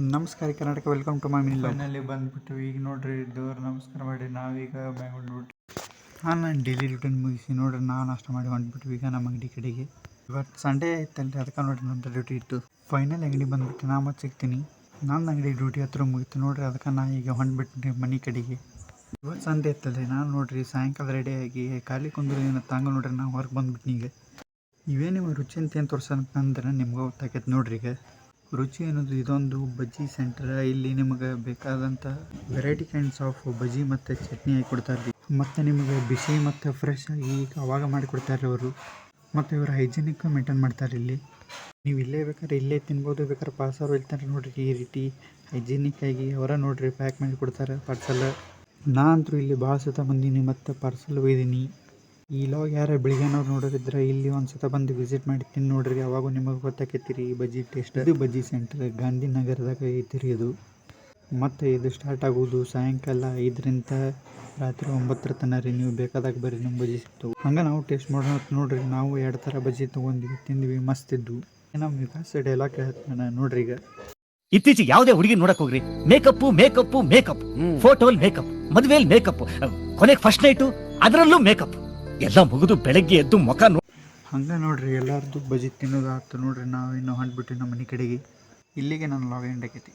ನಮಸ್ಕಾರ Karnataka, welcome to my mini. Finally ಬಂದುಬಿಟ್ಟು ಈಗ ನೋಡ್ರಿ ದೇವ್ರ ನಮಸ್ಕಾರ ಮಾಡಿ ನಾವೀಗ ಬ್ಯಾಂಗ್ ಹೊಂಟ್ಬಿಟ್ಟು ನಾನು ಡೈಲಿ ರಿಟರ್ನ್ ಮುಗಿಸಿ ನೋಡ್ರಿ ನಾವು ನಾಷ್ಟ ಮಾಡಿ ಹೊಂಟ್ಬಿಟ್ಟು ಈಗ ನಮ್ಮ ಅಂಗಡಿ ಕಡೆಗೆ. ಇವತ್ತು ಸಂಡೇ ಐತಲ್ರಿ, ಅದಕ್ಕೆ ನೋಡ್ರಿ ನನ್ನ ಡ್ಯೂಟಿ ಇತ್ತು. ಫೈನಲ್ ಅಂಗಡಿ ಬಂದುಬಿಟ್ಟು ನಾ ಮತ್ತೆ ಸಿಗ್ತೀನಿ. ನನ್ನ ಅಂಗಡಿ ಡ್ಯೂಟಿ ಹತ್ರ ಮುಗಿತು ನೋಡ್ರಿ, ಅದಕ್ಕೆ ನಾ ಈಗ ಹೊಂಟ್ಬಿಟ್ಟು ಮನೆ ಕಡೆಗೆ. ಇವತ್ತು ಸಂಡೇ ಇತ್ತಲ್ರಿ, ನಾನು ನೋಡ್ರಿ ಸಾಯಂಕಾಲ ರೆಡಿಯಾಗಿ ಖಾಲಿ ಕುಂದ್ರಿ ತಾಂಗ ನೋಡ್ರಿ ನಾವು ಹೊರಗೆ ಬಂದ್ಬಿಟ್ಟು ಈಗ ಇವೇ ನಿಮ್ಮ ರುಚಿ ಅಂತ ಏನು ತೋರ್ಸಂತಂದ್ರೆ ನಿಮ್ಗೆ ಗೊತ್ತಾಗೈತೆ ನೋಡ್ರಿ. ಈಗ ರುಚಿ ಅನ್ನೋದು ಇದೊಂದು ಬಜ್ಜಿ ಸೆಂಟರ್. ಇಲ್ಲಿ ನಿಮಗೆ ಬೇಕಾದಂಥ ವೆರೈಟಿ ಕೈಂಡ್ಸ್ ಆಫ್ ಬಜ್ಜಿ ಮತ್ತು ಚಟ್ನಿ ಹಾಕಿ ಕೊಡ್ತಾರೆ. ಮತ್ತು ನಿಮಗೆ ಬಿಸಿ ಮತ್ತು ಫ್ರೆಶ್ ಆಗಿ ಅವಾಗ ಮಾಡಿಕೊಡ್ತಾರೆ ಅವರು. ಮತ್ತು ಇವರು ಹೈಜಿನಿಕ್ ಮೇಂಟೈನ್ ಮಾಡ್ತಾರೆ. ಇಲ್ಲಿ ನೀವು ಇಲ್ಲೇ ಬೇಕಾದ್ರೆ ಇಲ್ಲೇ ತಿನ್ಬೋದು, ಬೇಕಾದ್ರೆ ಪಾರ್ಸಲ್ ಇರ್ತಾರೆ ನೋಡ್ರಿ. ಈ ರೀತಿ ಹೈಜಿನಿಕ್ ಆಗಿ ಅವರ ನೋಡ್ರಿ ಪ್ಯಾಕ್ ಮಾಡಿ ಕೊಡ್ತಾರೆ ಪಾರ್ಸಲ್. ನಾ ಅಂತೂ ಇಲ್ಲಿ ಭಾಳ ಸತ ಬಂದೀನಿ ಮತ್ತು ಪಾರ್ಸಲ್ ಒಯ್ದೀನಿ. ಈ ಲಾಗ್ ಯಾರು ಬೆಳಿಗ್ಗೆನವ್ರು ನೋಡೋರಿದ್ರೆ ಇಲ್ಲಿ ಒಂದು ಸತ ಬಂದು ವಿಸಿಟ್ ಮಾಡಿ ತಿನ್ನು ನೋಡ್ರಿ, ಅವಾಗೂ ನಿಮಗೆ ಗೊತ್ತಾಕೈತಿರಿ ಈ ಬಜ್ಜಿ ಟೇಸ್ಟ್. ಇದು ಬಜ್ಜಿ ಸೆಂಟರ್ ಗಾಂಧಿನಗರದಾಗ ಐತಿರಿ ಇದು. ಮತ್ತು ಇದು ಸ್ಟಾರ್ಟ್ ಆಗೋದು ಸಾಯಂಕಾಲ 5ರಿಂದ ರಾತ್ರಿ 9 ತನಕ ರೀ. ನೀವು ಬೇಕಾದಾಗ ಬರ್ರಿ, ನಮ್ಮ ಬಜ್ಜಿ ಸಿಗ್ತವೆ. ಹಂಗೆ ನಾವು ಟೇಸ್ಟ್ ಮಾಡೋಣ ನೋಡ್ರಿ. ನಾವು 2 ಥರ ಬಜ್ಜಿ ತೊಗೊಂಡ್ವಿ, ತಿಂದ್ವಿ, ಮಸ್ತ್ ಇದ್ವು. ನಮ್ಮ ವಿಕಾಸ್ ಡೈಲಾಗ್ ಹೇಳ್ತಾನೆ ನೋಡ್ರಿ. ಈಗ ಇತ್ತೀಚೆಗೆ ಯಾವುದೇ ಹುಡುಗಿ ನೋಡಕ್ ಹೋಗ್ರಿ, ಮೇಕಪ್ ಮೇಕಪ್ ಮೇಕಪ್, ಫೋಟೋಲ್ ಮೇಕಪ್, ಮದುವೆಲ್ ಮೇಕಪ್, ಕೊನೆಗೆ ಫಸ್ಟ್ ನೈಟು ಅದರಲ್ಲೂ ಮೇಕಪ್. ಎಲ್ಲ ಮುಗಿದು ಬೆಳಗ್ಗೆ ಎದ್ದು ಮುಖ ಹಂಗೆ ನೋಡ್ರಿ ಎಲ್ಲರದ್ದು ಬಜ್ಜಿ ತಿನ್ನೋದು ಆಯ್ತು ನೋಡ್ರಿ. ನಾವು ಇನ್ನೂ ಹೊಂಟ್ಬಿಟ್ಟು ನಮ್ಮ ಮನೆ ಕಡೆಗೆ. ಇಲ್ಲಿಗೆ ನನ್ನ ಲಾಗ್ ಎಂಡ್ ಆಕೈತಿ.